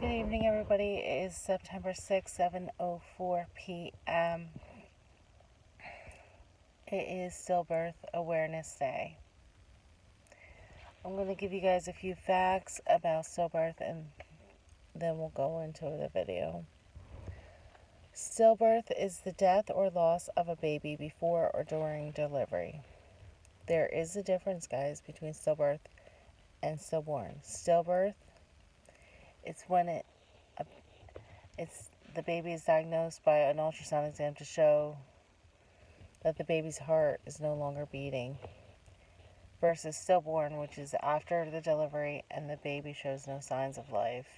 Good evening, everybody. It is September 6th, 7:04 p.m. It is Stillbirth Awareness Day. I'm going to give you guys a few facts about stillbirth and then we'll go into the video. Stillbirth is the death or loss of a baby before or during delivery. There is a difference, guys, between stillbirth and stillborn. Stillbirth, it's when the baby is diagnosed by an ultrasound exam to show that the baby's heart is no longer beating, versus stillborn, which is after the delivery and the baby shows no signs of life.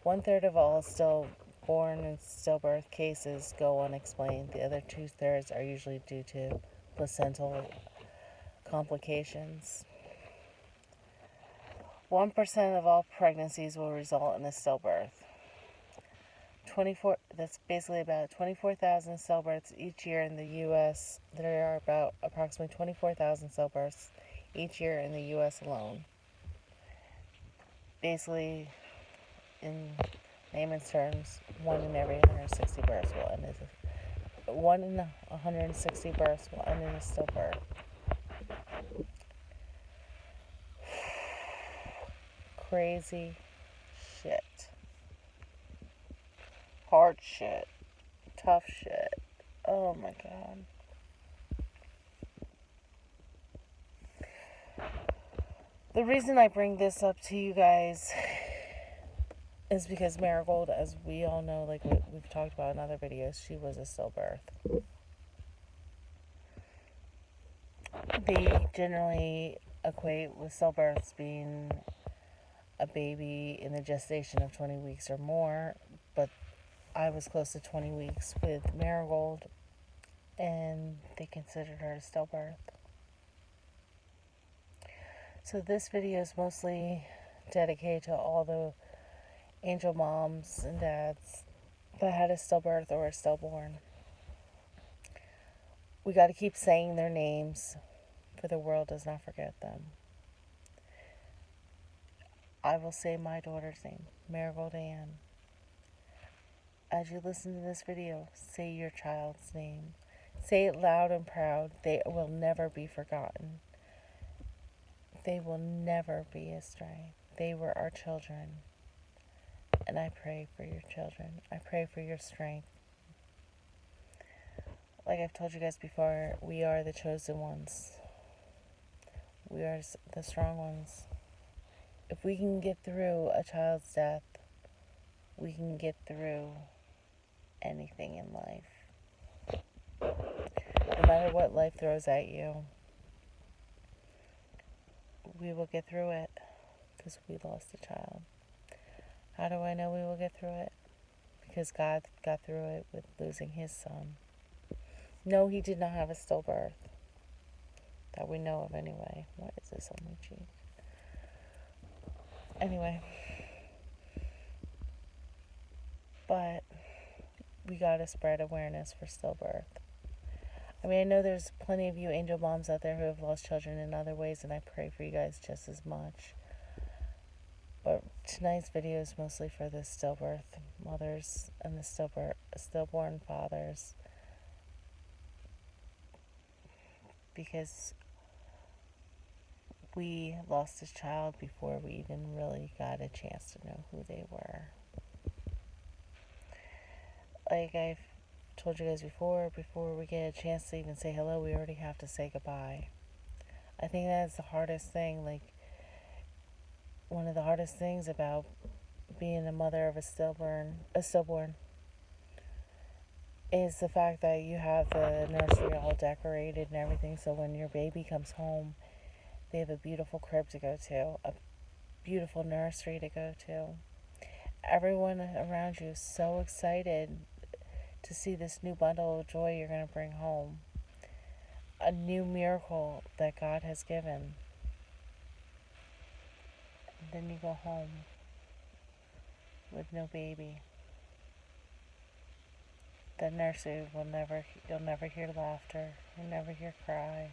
1/3 of all stillborn and stillbirth cases go unexplained. The other 2/3 are usually due to placental complications. 1% of all pregnancies will result in a stillbirth. That's basically about 24,000 stillbirths each year in the U.S. There are about approximately 24,000 stillbirths each year in the U.S. alone. Basically, in layman's terms, 1 in every 160 births will end as 1 in 160 births will end in a stillbirth. Crazy shit. Hard shit. Tough shit. Oh my god. The reason I bring this up to you guys is because Marigold, as we all know, like we've talked about in other videos, she was a stillbirth. They generally equate with stillbirths being a baby in the gestation of 20 weeks or more, but I was close to 20 weeks with Marigold, and they considered her a stillbirth. So this video is mostly dedicated to all the angel moms and dads that had a stillbirth or a stillborn. We got to keep saying their names, for the world does not forget them. I will say my daughter's name, Marigold Ann. As you listen to this video, say your child's name. Say it loud and proud. They will never be forgotten. They will never be astray. They were our children. And I pray for your children. I pray for your strength. Like I've told you guys before, we are the chosen ones. We are the strong ones. If we can get through a child's death, we can get through anything in life. No matter what life throws at you, we will get through it because we lost a child. How do I know we will get through it? Because God got through it with losing his son. No, he did not have a stillbirth. That we know of anyway. What is this on my cheek? Anyway. But we gotta spread awareness for stillbirth. I mean, I know there's plenty of you angel moms out there who have lost children in other ways, and I pray for you guys just as much. But tonight's video is mostly for the stillbirth mothers and the stillborn fathers, because we lost a child before we even really got a chance to know who they were. Like I've told you guys before we get a chance to even say hello, we already have to say goodbye. I think that's the hardest thing. Like, one of the hardest things about being a mother of a stillborn is the fact that you have the nursery all decorated and everything, so when your baby comes home, they have a beautiful crib to go to, a beautiful nursery to go to. Everyone around you is so excited to see this new bundle of joy you're going to bring home. A new miracle that God has given. And then you go home with no baby. The nursery you'll never hear laughter. You'll never hear cry.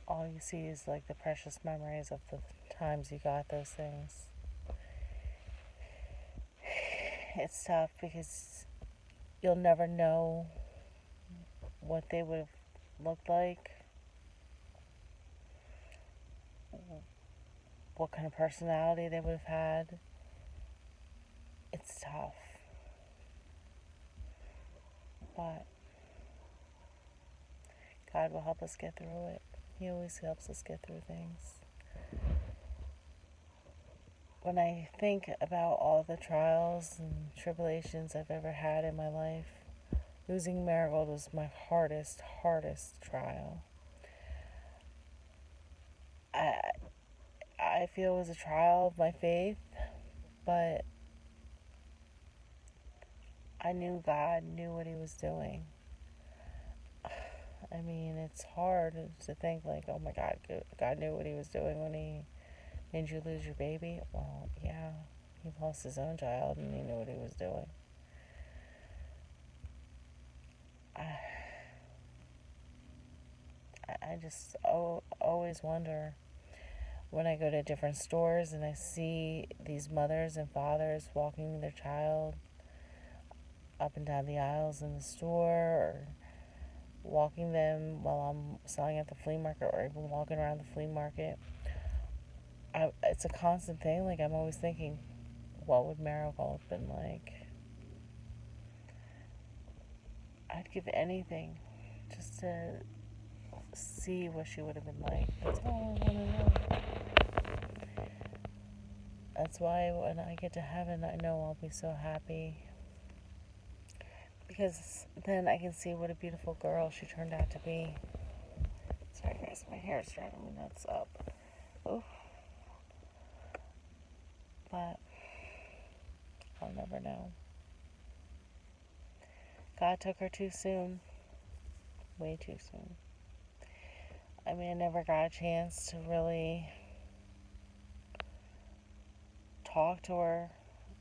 All you see is like the precious memories of the times you got those things. it's tough because you'll never know what they would have looked like, what kind of personality they would have had. It's tough. But God will help us get through it. He always helps us get through things. When I think about all the trials and tribulations I've ever had in my life, losing Marigold was my hardest trial. I I feel it was a trial of my faith, but I knew God knew what He was doing. I mean, it's hard to think like, oh my God, God knew what He was doing when He made you lose your baby. Well, yeah, He lost His own child and He knew what He was doing. I just always wonder when I go to different stores and I see these mothers and fathers walking their child up and down the aisles in the store, or walking them while I'm selling at the flea market, or even walking around the flea market. It's a constant thing. Like, I'm always thinking, what would Marigold have been like? I'd give anything just to see what she would have been like. That's all I want to know. That's why when I get to heaven, I know I'll be so happy. Because then I can see what a beautiful girl she turned out to be. Sorry guys, my hair is driving me nuts up. Oof. But I'll never know. God took her too soon. Way too soon. I mean, I never got a chance to really talk to her.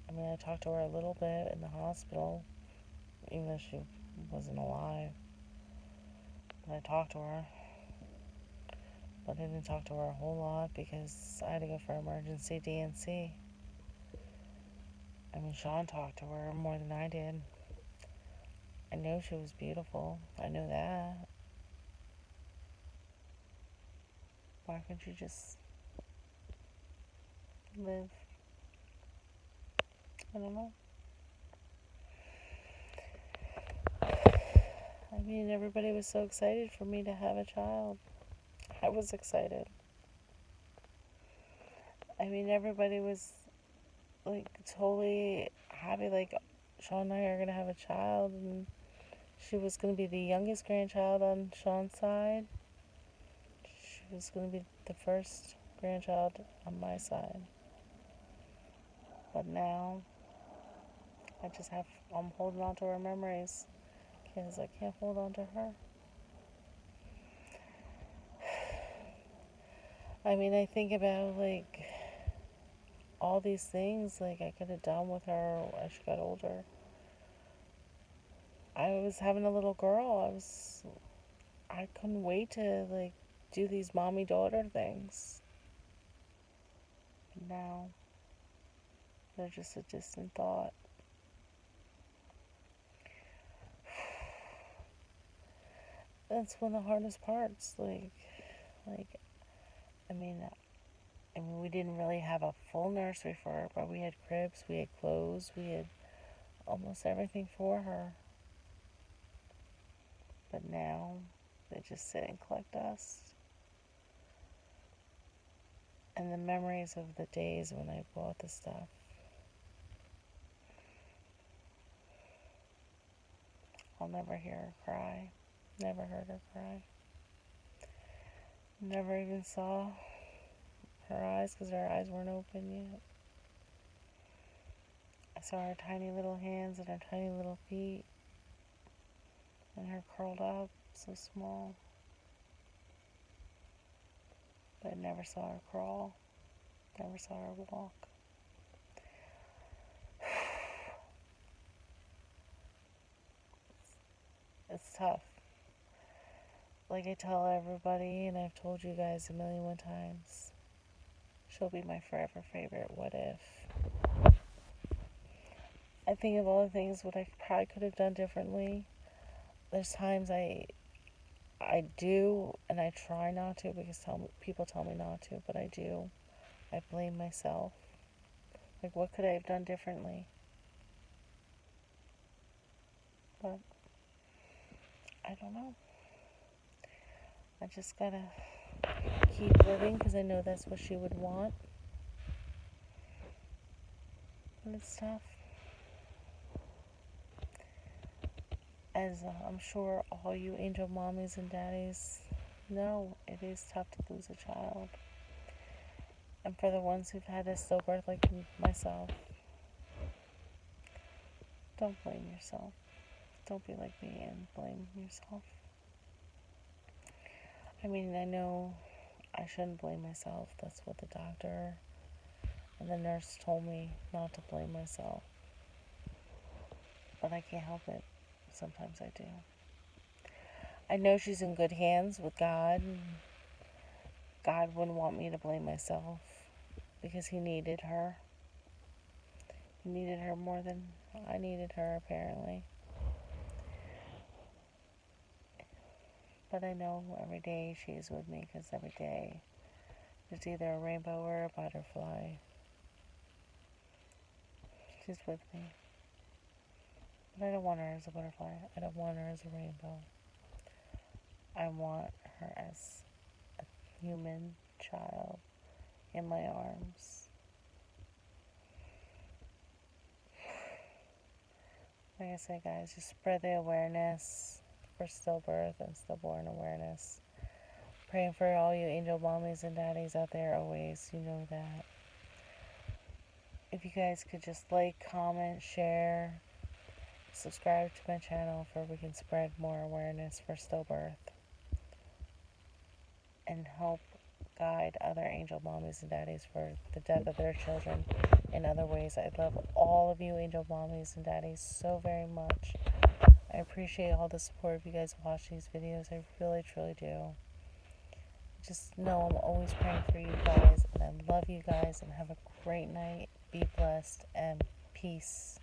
I mean, I talked to her a little bit in the hospital, even though she wasn't alive. But I talked to her. But I didn't talk to her a whole lot because I had to go for emergency DNC. I mean, Sean talked to her more than I did. I knew she was beautiful. I knew that. Why couldn't you just live? I don't know. I mean, everybody was so excited for me to have a child. I was excited. I mean, everybody was like totally happy. Like, Sean and I are going to have a child, and she was going to be the youngest grandchild on Sean's side. She was going to be the first grandchild on my side. But now, I'm holding on to her memories because I can't hold on to her. I mean, I think about like all these things like I could have done with her as she got older. I was having a little girl. I couldn't wait to like do these mommy daughter things. Now they're just a distant thought. That's one of the hardest parts. Like I mean, we didn't really have a full nursery for her, but we had cribs, we had clothes, we had almost everything for her. But now they just sit and collect dust. And the memories of the days when I bought the stuff. I'll never hear her cry. Never heard her cry. Never even saw her eyes because her eyes weren't open yet. I saw her tiny little hands and her tiny little feet. And her curled up, so small. But I never saw her crawl. Never saw her walk. It's tough. Like I tell everybody, and I've told you guys a million times, she'll be my forever favorite what if. I think of all the things what I probably could have done differently. There's times I do, and I try not to because people tell me not to, but I do. I blame myself. Like, what could I have done differently? But I don't know. I just gotta keep living because I know that's what she would want. And it's tough. As I'm sure all you angel mommies and daddies know, it is tough to lose a child. And for the ones who've had a stillbirth like myself, don't blame yourself. Don't be like me and blame yourself. I mean, I know I shouldn't blame myself. That's what the doctor and the nurse told me, not to blame myself. But I can't help it. Sometimes I do. I know she's in good hands with God. God wouldn't want me to blame myself because He needed her. He needed her more than I needed her, apparently. But I know every day she is with me because every day there's either a rainbow or a butterfly. She's with me. But I don't want her as a butterfly. I don't want her as a rainbow. I want her as a human child in my arms. Like I said, guys, just spread the awareness for stillbirth and stillborn awareness. Praying for all you angel mommies and daddies out there always. You know that. If you guys could just like, comment, share, subscribe to my channel for we can spread more awareness for stillbirth and help guide other angel mommies and daddies for the death of their children in other ways. I love all of you angel mommies and daddies so very much. I appreciate all the support if you guys watch these videos. I really, truly do. Just know I'm always praying for you guys, and I love you guys, and have a great night. Be blessed, and peace.